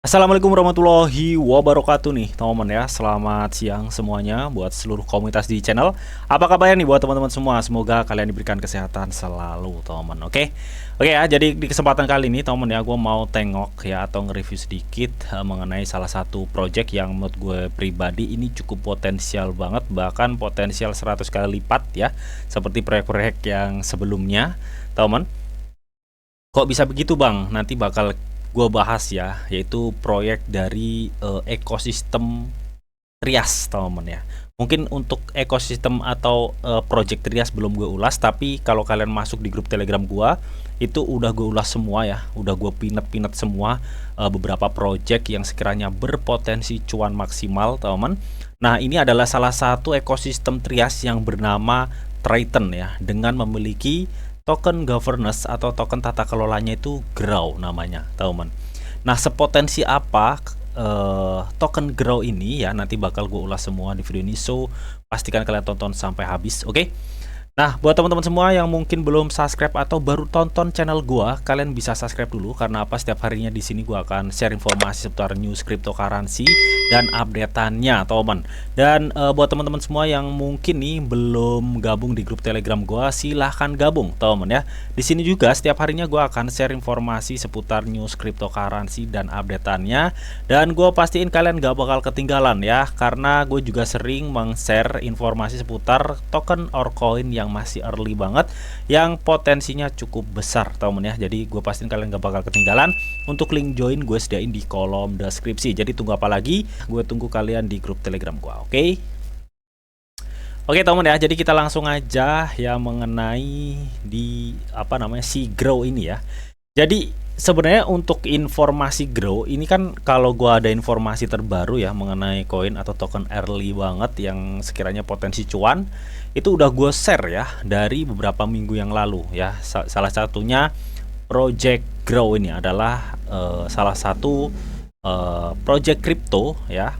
Assalamualaikum warahmatullahi wabarakatuh nih teman-teman ya. Selamat siang semuanya buat seluruh komunitas di channel. Apa kabarnya nih buat teman-teman semua? Semoga kalian diberikan kesehatan selalu teman-teman. Oke ya, jadi di kesempatan kali ini teman-teman ya, gue mau tengok ya atau nge-review sedikit mengenai salah satu project yang menurut gue pribadi ini cukup potensial banget, bahkan potensial 100 kali lipat ya, seperti proyek-proyek yang sebelumnya teman-teman. Kok bisa begitu bang? Nanti bakal gue bahas ya, yaitu proyek dari ekosistem Trias teman-teman ya. Mungkin untuk ekosistem atau project Trias belum gue ulas, tapi kalau kalian masuk di grup Telegram gue, itu udah gue ulas semua ya, udah gue pinet-pinet semua beberapa project yang sekiranya berpotensi cuan maksimal teman-teman. Nah, ini adalah salah satu ekosistem Trias yang bernama Triton ya, dengan memiliki token governance atau token tata kelolanya itu Grow namanya teman-teman. Nah, sepotensi apa token Grow ini ya, nanti bakal gue ulas semua di video ini, so pastikan kalian tonton sampai habis. Oke. Nah, buat teman-teman semua yang mungkin belum subscribe atau baru tonton channel gua, kalian bisa subscribe dulu karena apa? Setiap harinya di sini gua akan share informasi seputar news cryptocurrency dan updateannya, teman. Dan buat teman-teman semua yang mungkin nih belum gabung di grup Telegram gua, silahkan gabung, teman ya. Di sini juga setiap harinya gua akan share informasi seputar news cryptocurrency dan updateannya. Dan gua pastiin kalian gak bakal ketinggalan ya, karena gue juga sering meng-share informasi seputar token or coin yang masih early banget, yang potensinya cukup besar teman ya. Jadi gue pastiin kalian gak bakal ketinggalan. Untuk link join gue sediain di kolom deskripsi. Jadi tunggu apa lagi? Gue tunggu kalian di grup Telegram gue. Oke teman ya, jadi kita langsung aja ya mengenai di si Grow ini ya. Jadi sebenarnya untuk informasi Grow ini kan, kalau gua ada informasi terbaru ya mengenai koin atau token early banget yang sekiranya potensi cuan, itu udah gue share ya dari beberapa minggu yang lalu ya. Salah satunya project Grow ini adalah salah satu project crypto ya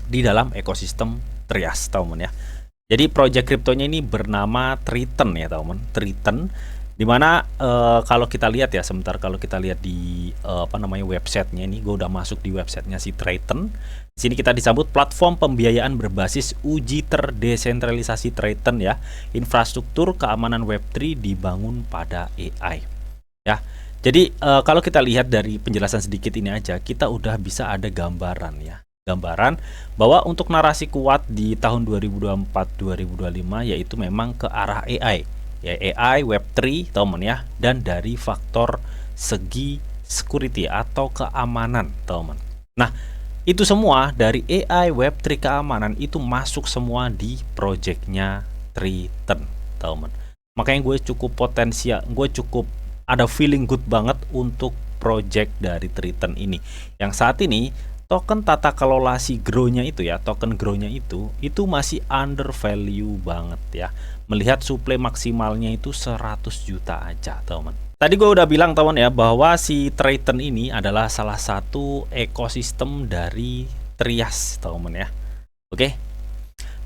di dalam ekosistem Trias teman ya. Jadi project cryptonya ini bernama Triton ya teman, Triton. Dimana kalau kita lihat ya, sebentar, kalau kita lihat di websitenya ini, gue udah masuk di websitenya si Triton. Di sini kita disambut platform pembiayaan berbasis uji terdesentralisasi Triton ya. Infrastruktur keamanan Web3 dibangun pada AI. Ya. Jadi kalau kita lihat dari penjelasan sedikit ini aja, kita udah bisa ada gambaran ya. Gambaran bahwa untuk narasi kuat di tahun 2024-2025 yaitu memang ke arah AI. Ya, AI, Web3 teman ya, dan dari faktor segi security atau keamanan teman. Nah, itu semua dari AI, Web3, keamanan itu masuk semua di projectnya Triton teman. Makanya gue cukup potensial, gue cukup ada feeling good banget untuk project dari Triton ini, yang saat ini token tata kelola si Grow-nya itu ya, token Grow-nya itu masih under value banget ya. Melihat suplai maksimalnya itu 100 juta aja teman. Tadi gue udah bilang teman ya, bahwa si Triton ini adalah salah satu ekosistem dari Trias teman ya. Oke.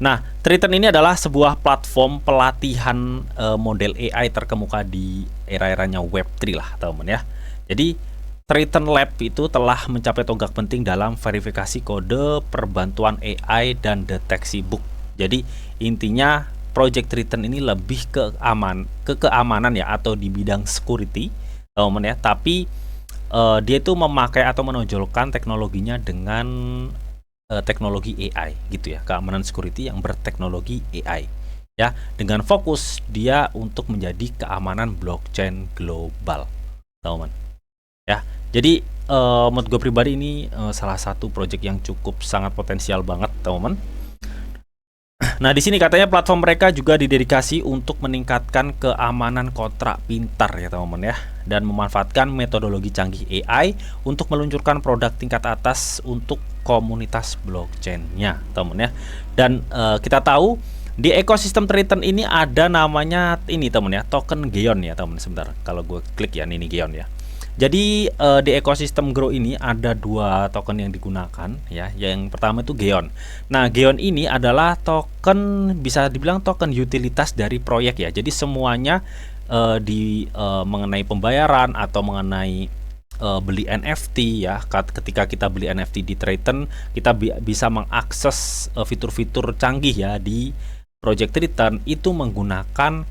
Nah, Triton ini adalah sebuah platform pelatihan model AI terkemuka di era-eranya Web3 lah teman ya. Jadi Triton Lab itu telah mencapai tonggak penting dalam verifikasi kode, perbantuan AI, dan deteksi bug. Jadi intinya Project Triton ini lebih ke keamanan ya, atau di bidang security teman ya. Tapi dia itu memakai atau menonjolkan teknologinya dengan teknologi AI gitu ya, keamanan security yang berteknologi AI ya, dengan fokus dia untuk menjadi keamanan blockchain global teman ya. Jadi menurut gue pribadi ini salah satu project yang cukup sangat potensial banget teman. Nah, di sini katanya platform mereka juga didedikasi untuk meningkatkan keamanan kontrak pintar ya teman-teman ya, dan memanfaatkan metodologi canggih AI untuk meluncurkan produk tingkat atas untuk komunitas blockchain-nya teman ya. Dan kita tahu di ekosistem Triton ini ada namanya ini teman ya, token Geon ya teman. Sebentar, kalau gue klik ya, ini Geon ya. Jadi di ekosistem Grow ini ada dua token yang digunakan ya. Yang pertama itu Geon. Nah, Geon ini adalah token, bisa dibilang token utilitas dari proyek ya. Jadi semuanya mengenai pembayaran atau mengenai beli NFT ya. Ketika kita beli NFT di Triton, kita bisa mengakses fitur-fitur canggih ya di Project Triton itu menggunakan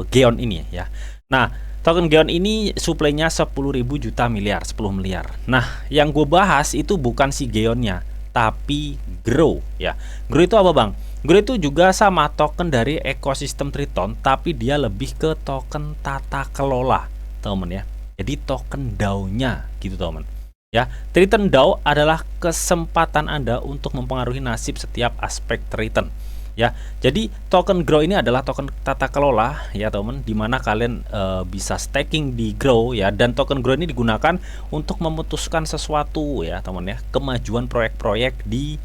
Geon ini ya. Nah, token Geon ini suplainya 10.000 juta miliar, 10 miliar. Nah, yang gue bahas itu bukan si Geonnya, tapi Grow ya. Grow itu apa, Bang? Grow itu juga sama token dari ekosistem Triton, tapi dia lebih ke token tata kelola, teman ya. Jadi token DAO-nya gitu, teman. Ya, Triton DAO adalah kesempatan Anda untuk mempengaruhi nasib setiap aspek Triton. Ya, jadi token Grow ini adalah token tata kelola ya, teman, dimana kalian bisa staking di Grow ya, dan token Grow ini digunakan untuk memutuskan sesuatu ya, teman ya, kemajuan proyek-proyek di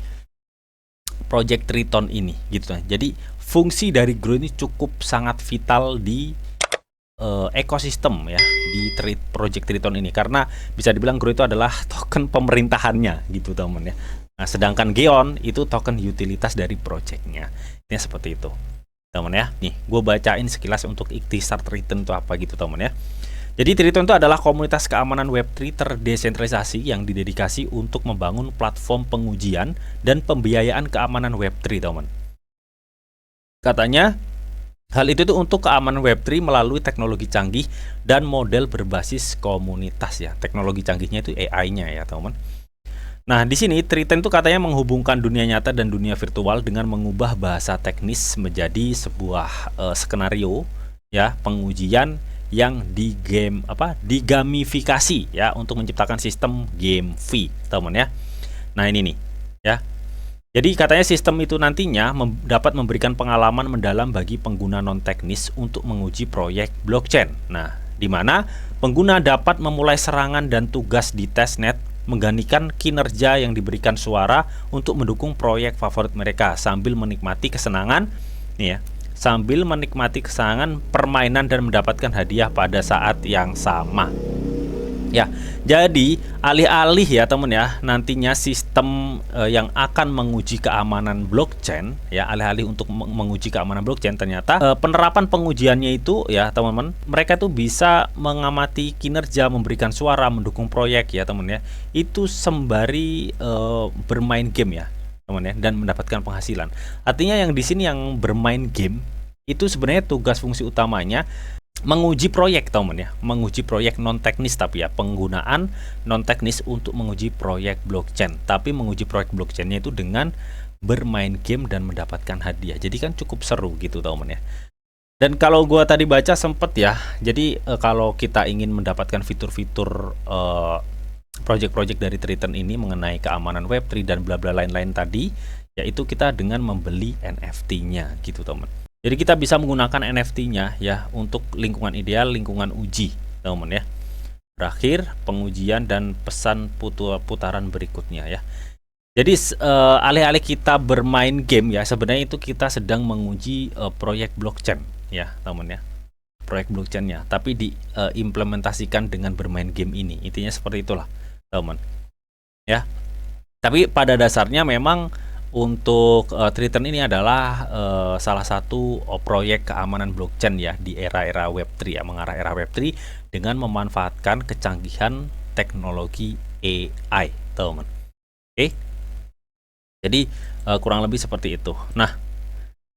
Project Triton ini gitu. Jadi fungsi dari Grow ini cukup sangat vital di ekosistem ya di Project Triton ini, karena bisa dibilang Grow itu adalah token pemerintahannya gitu, teman ya. Nah, sedangkan Geon itu token utilitas dari projectnya. Ini seperti itu, teman ya. Nih, gue bacain sekilas untuk ikhtisar Triton itu apa gitu, teman ya. Jadi Triton itu adalah komunitas keamanan Web3 terdesentralisasi yang didedikasi untuk membangun platform pengujian dan pembiayaan keamanan Web3, teman. Katanya hal itu tuh untuk keamanan Web3 melalui teknologi canggih dan model berbasis komunitas ya. Teknologi canggihnya itu AI-nya ya, teman. Nah, di sini Triton itu katanya menghubungkan dunia nyata dan dunia virtual dengan mengubah bahasa teknis menjadi sebuah skenario ya, pengujian yang digamifikasi ya, untuk menciptakan sistem game V, teman ya. Nah, ini nih ya. Jadi katanya sistem itu nantinya dapat memberikan pengalaman mendalam bagi pengguna non teknis untuk menguji proyek blockchain. Nah, di mana pengguna dapat memulai serangan dan tugas di testnet, menggantikan kinerja yang diberikan suara untuk mendukung proyek favorit mereka sambil menikmati kesenangan nih ya, sambil menikmati kesenangan permainan dan mendapatkan hadiah pada saat yang sama. Ya, jadi alih-alih ya, teman ya, nantinya sistem yang akan menguji keamanan blockchain ya, alih-alih untuk menguji keamanan blockchain, ternyata penerapan pengujiannya itu ya, teman-teman, mereka tuh bisa mengamati kinerja, memberikan suara, mendukung proyek ya, teman ya. Itu sembari bermain game ya, teman ya, dan mendapatkan penghasilan. Artinya yang di sini yang bermain game itu sebenarnya tugas fungsi utamanya menguji proyek, teman ya, menguji proyek non teknis, tapi ya, penggunaan non teknis untuk menguji proyek blockchain, tapi menguji proyek blockchainnya itu dengan bermain game dan mendapatkan hadiah. Jadi kan cukup seru gitu, teman ya. Dan kalau gua tadi baca sempet ya, jadi kalau kita ingin mendapatkan fitur-fitur project-project dari Triton ini mengenai keamanan Web3 dan bla bla lain-lain tadi, yaitu kita dengan membeli NFT-nya gitu, teman. Jadi kita bisa menggunakan NFT-nya ya untuk lingkungan ideal, lingkungan uji, teman ya. Berakhir pengujian dan pesan putaran berikutnya ya. Jadi alih-alih kita bermain game ya, sebenarnya itu kita sedang menguji proyek blockchain ya, teman ya. Proyek blockchainnya, tapi diimplementasikan dengan bermain game ini. Intinya seperti itulah, teman ya. Tapi pada dasarnya memang untuk Triton ini adalah salah satu proyek keamanan blockchain ya di era-era Web3 ya, mengarah era Web3 dengan memanfaatkan kecanggihan teknologi AI, teman. Oke. Jadi kurang lebih seperti itu. Nah,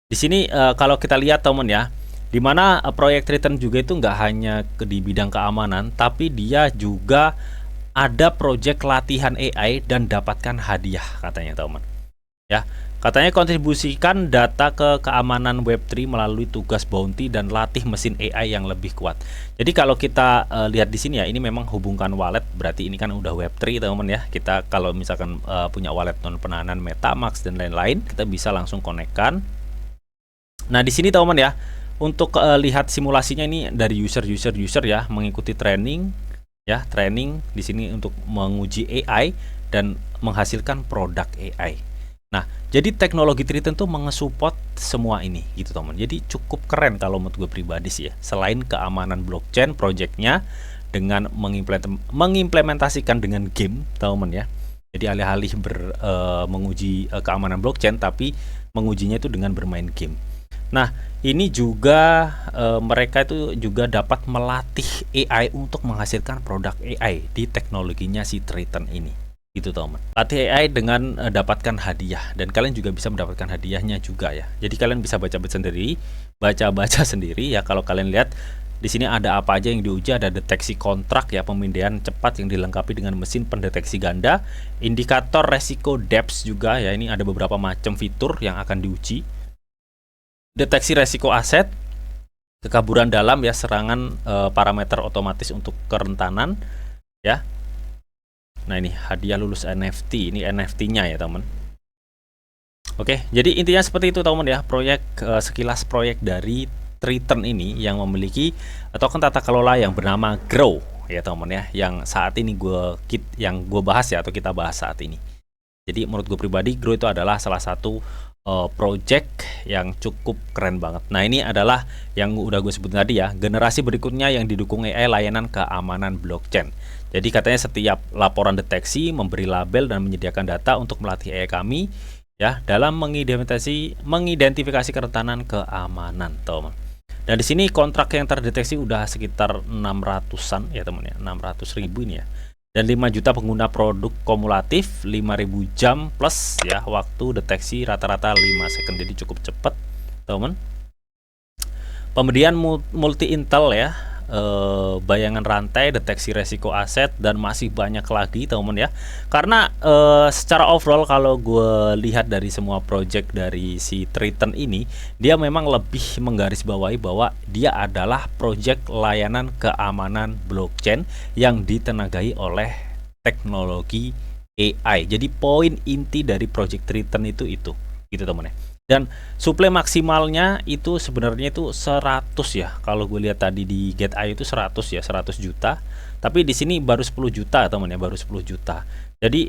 di sini kalau kita lihat, teman ya, di mana proyek Triton juga itu nggak hanya di bidang keamanan, tapi dia juga ada proyek latihan AI dan dapatkan hadiah katanya, teman. Ya, katanya kontribusikan data ke keamanan Web3 melalui tugas bounty dan latih mesin AI yang lebih kuat. Jadi kalau kita lihat di sini ya, ini memang hubungkan wallet, berarti ini kan udah Web3, teman ya. Kita kalau misalkan punya wallet non penahanan MetaMask dan lain-lain, kita bisa langsung konekkan. Nah, di sini, teman ya, untuk lihat simulasinya ini dari user ya, mengikuti training ya, training di sini untuk menguji AI dan menghasilkan produk AI. Nah, jadi teknologi Triton tuh mengesupport semua ini gitu, teman. Jadi cukup keren kalau menurut gue pribadi sih ya. Selain keamanan blockchain projectnya dengan mengimplementasikan dengan game, teman ya. Jadi alih-alih menguji keamanan blockchain, tapi mengujinya itu dengan bermain game. Nah, ini juga mereka itu juga dapat melatih AI untuk menghasilkan produk AI di teknologinya si Triton ini. Gitu teman. Latih AI dengan dapatkan hadiah, dan kalian juga bisa mendapatkan hadiahnya juga ya. Jadi kalian bisa baca-baca sendiri ya. Kalau kalian lihat di sini ada apa aja yang diuji, ada deteksi kontrak ya, pemindahan cepat yang dilengkapi dengan mesin pendeteksi ganda, indikator resiko depth juga ya, ini ada beberapa macam fitur yang akan diuji. Deteksi resiko aset, kekaburan dalam ya, serangan parameter otomatis untuk kerentanan ya. Nah, ini hadiah lulus NFT, ini NFT-nya ya, teman. Oke, jadi intinya seperti itu, teman ya. Sekilas proyek dari Triton ini yang memiliki token tata kelola yang bernama Grow ya teman ya, yang saat ini gue bahas ya, atau kita bahas saat ini. Jadi menurut gue pribadi, Grow itu adalah salah satu project yang cukup keren banget. Nah, ini adalah yang udah gue sebut tadi ya, generasi berikutnya yang didukung AI layanan keamanan blockchain. Jadi katanya setiap laporan deteksi memberi label dan menyediakan data untuk melatih AI kami ya dalam mengidentifikasi kerentanan keamanan, teman. Dan di sini kontrak yang terdeteksi udah sekitar 600-an ya teman ya, 600.000 ini ya. Dan 5 juta pengguna produk kumulatif, 5.000 jam plus ya, waktu deteksi rata-rata 5 second, jadi cukup cepat teman. Pemberian multi intel ya, bayangan rantai, deteksi resiko aset, dan masih banyak lagi teman ya. Karena secara overall kalau gue lihat dari semua project dari si Triton ini, dia memang lebih menggarisbawahi bahwa dia adalah project layanan keamanan blockchain yang ditenagai oleh teknologi AI. Jadi poin inti dari project Triton itu gitu teman ya. Dan suplai maksimalnya itu sebenarnya itu 100 ya. Kalau gue lihat tadi di GetAI itu 100 ya, 100 juta. Tapi di sini baru 10 juta teman ya, baru 10 juta. Jadi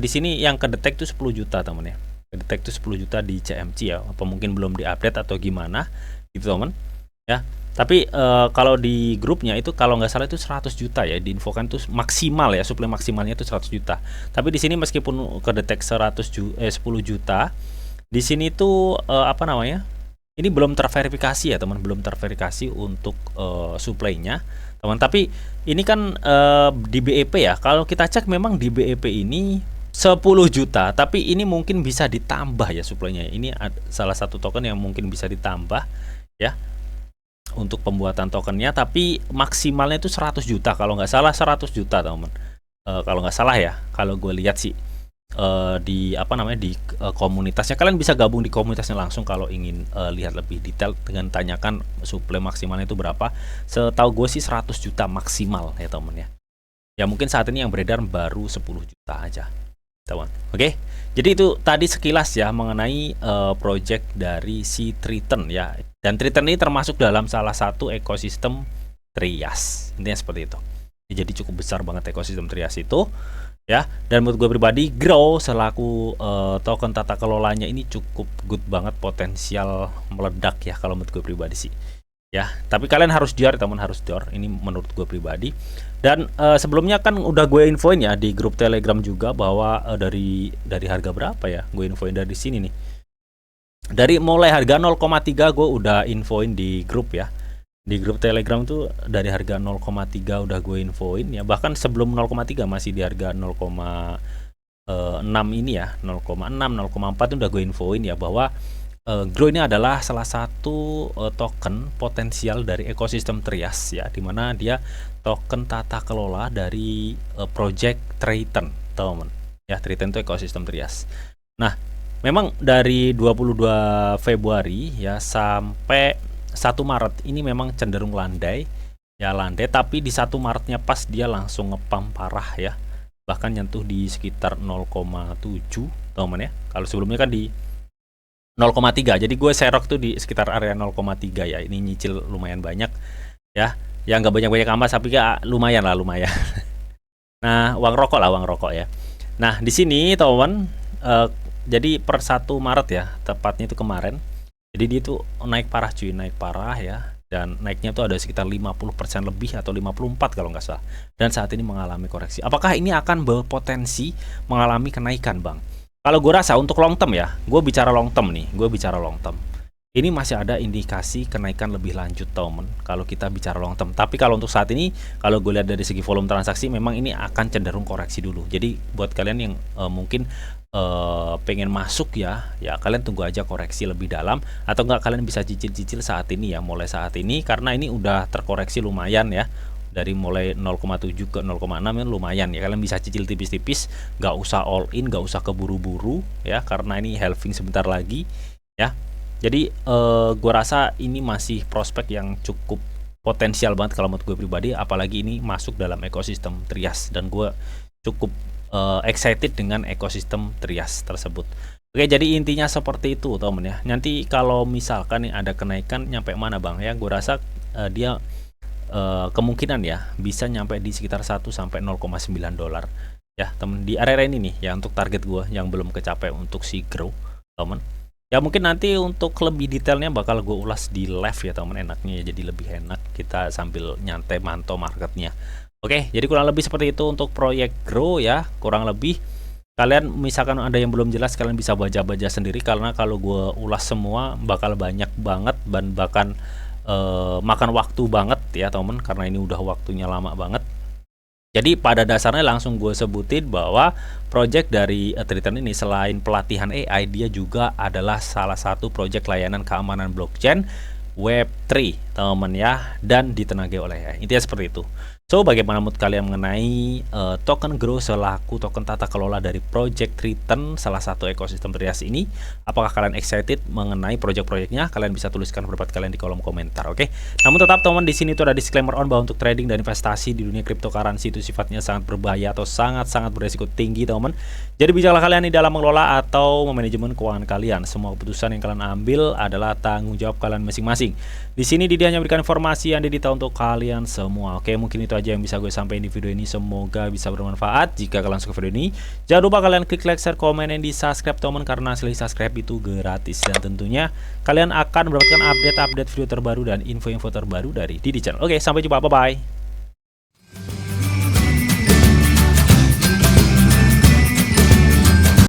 di sini yang kedetek itu 10 juta teman ya. Kedetek itu 10 juta di CMC ya. Apa mungkin belum diupdate atau gimana gitu teman ya. Tapi kalau di grupnya itu kalau nggak salah itu 100 juta ya, diinfokan itu maksimal ya, suplai maksimalnya itu 100 juta. Tapi di sini meskipun kedetek 10 juta, di sini tuh apa namanya? Ini belum terverifikasi ya, teman, belum terverifikasi untuk suplainya, teman. Tapi ini kan di BEP ya. Kalau kita cek memang di BEP ini 10 juta, tapi ini mungkin bisa ditambah ya suplainya. Ini salah satu token yang mungkin bisa ditambah ya untuk pembuatan tokennya, tapi maksimalnya itu 100 juta kalau nggak salah, 100 juta teman. Kalau nggak salah ya, kalau gue lihat sih di apa namanya di komunitasnya. Kalian bisa gabung di komunitasnya langsung kalau ingin lihat lebih detail dengan tanyakan suplai maksimalnya itu berapa. Setahu gue sih 100 juta maksimal ya teman ya. Ya mungkin saat ini yang beredar baru 10 juta aja teman. Oke, jadi itu tadi sekilas ya mengenai project dari si Triton ya. Dan Triton ini termasuk dalam salah satu ekosistem Trias, intinya seperti itu. Jadi cukup besar banget ekosistem Trias itu ya. Dan menurut gue pribadi, Grow selaku token tata kelolanya ini cukup good banget, potensial meledak ya kalau menurut gue pribadi sih ya. Tapi kalian harus dior teman, harus dior, ini menurut gue pribadi. Dan sebelumnya kan udah gue infoin ya di grup Telegram juga bahwa dari harga berapa ya, gue infoin dari sini nih, dari mulai harga 0,3 gue udah infoin di grup ya. Di grup Telegram tuh dari harga 0,3 udah gue infoin ya. Bahkan sebelum 0,3 masih di harga 0,6 ini ya, 0,6, 0,4 udah gue infoin ya bahwa Grow ini adalah salah satu token potensial dari ekosistem Trias ya, dimana dia token tata kelola dari project Triton teman ya. Triton itu ekosistem Trias. Nah, memang dari 22 Februari ya sampai 1 Maret ini memang cenderung landai ya, tapi di 1 Maretnya pas dia langsung ngepam parah ya, bahkan nyentuh di sekitar 0,7 teman ya. Kalau sebelumnya kan di 0,3, jadi gue serok tuh di sekitar area 0,3 ya. Ini nyicil lumayan banyak ya, nggak banyak-banyak amat tapi ya lumayan lah, lumayan. Nah, uang rokok ya. Nah, di sini teman, jadi per 1 Maret ya, tepatnya itu kemarin. Jadi dia tuh naik parah cuy, naik parah ya. dan naiknya tuh ada sekitar 50% lebih atau 54 kalau nggak salah, dan saat ini mengalami koreksi. Apakah ini akan berpotensi mengalami kenaikan, Bang? Kalau gue rasa untuk long term ya, gue bicara long term nih, ini masih ada indikasi kenaikan lebih lanjut, teman, kalau kita bicara long term. Tapi kalau untuk saat ini, kalau gue lihat dari segi volume transaksi, memang ini akan cenderung koreksi dulu. Jadi buat kalian yang mungkin pengen masuk ya kalian tunggu aja koreksi lebih dalam, atau enggak kalian bisa cicil-cicil saat ini ya, mulai saat ini, karena ini udah terkoreksi lumayan ya, dari mulai 0,7 ke 0,6 ya, lumayan ya, kalian bisa cicil tipis-tipis, nggak usah all in, nggak usah keburu-buru ya, karena ini halving sebentar lagi ya. Jadi gue rasa ini masih prospek yang cukup potensial banget kalau menurut gue pribadi, apalagi ini masuk dalam ekosistem Trias, dan gue cukup excited dengan ekosistem Trias tersebut. Oke, jadi intinya seperti itu temen ya. Nanti kalau misalkan nih ada kenaikan nyampe mana, Bang ya, gue rasa dia kemungkinan ya bisa nyampe di sekitar 1 sampai 0,9 dolar ya temen, di area ini nih ya, untuk target gue yang belum kecapai untuk si grow temen. Ya mungkin nanti untuk lebih detailnya bakal gue ulas di live ya teman, enaknya ya, jadi lebih enak kita sambil nyantai mantau marketnya. Oke, jadi kurang lebih seperti itu untuk proyek grow ya, kurang lebih. Kalian misalkan ada yang belum jelas, kalian bisa baca-baca sendiri, karena kalau gue ulas semua bakal banyak banget dan bahkan makan waktu banget ya teman, karena ini udah waktunya lama banget. Jadi pada dasarnya langsung gue sebutin bahwa project dari Triton ini selain pelatihan AI, dia juga adalah salah satu project layanan keamanan blockchain Web3 teman ya, dan ditenagai oleh AI. Intinya seperti itu. So, bagaimana menurut kalian mengenai token Grow selaku token tata kelola dari Project Triton, salah satu ekosistem Trias ini? Apakah kalian excited mengenai project-projectnya? Kalian bisa tuliskan pendapat kalian di kolom komentar, oke? Namun tetap teman, di sini tuh ada disclaimer on bahwa untuk trading dan investasi di dunia cryptocurrency itu sifatnya sangat berbahaya atau sangat-sangat beresiko tinggi, teman. Jadi bijaklah kalian di dalam mengelola atau memanajemen keuangan kalian. Semua keputusan yang kalian ambil adalah tanggung jawab kalian masing-masing. Di sini Didi hanya berikan informasi yang Didi tahu untuk kalian semua. Oke, mungkin itu aja yang bisa gue sampaikan di video ini. Semoga bisa bermanfaat. Jika kalian suka video ini, jangan lupa kalian klik like, share, komen, dan di subscribe teman, karena hasil subscribe itu gratis, dan tentunya kalian akan mendapatkan update-update video terbaru dan info-info terbaru dari Didi Channel. Oke, sampai jumpa, bye bye.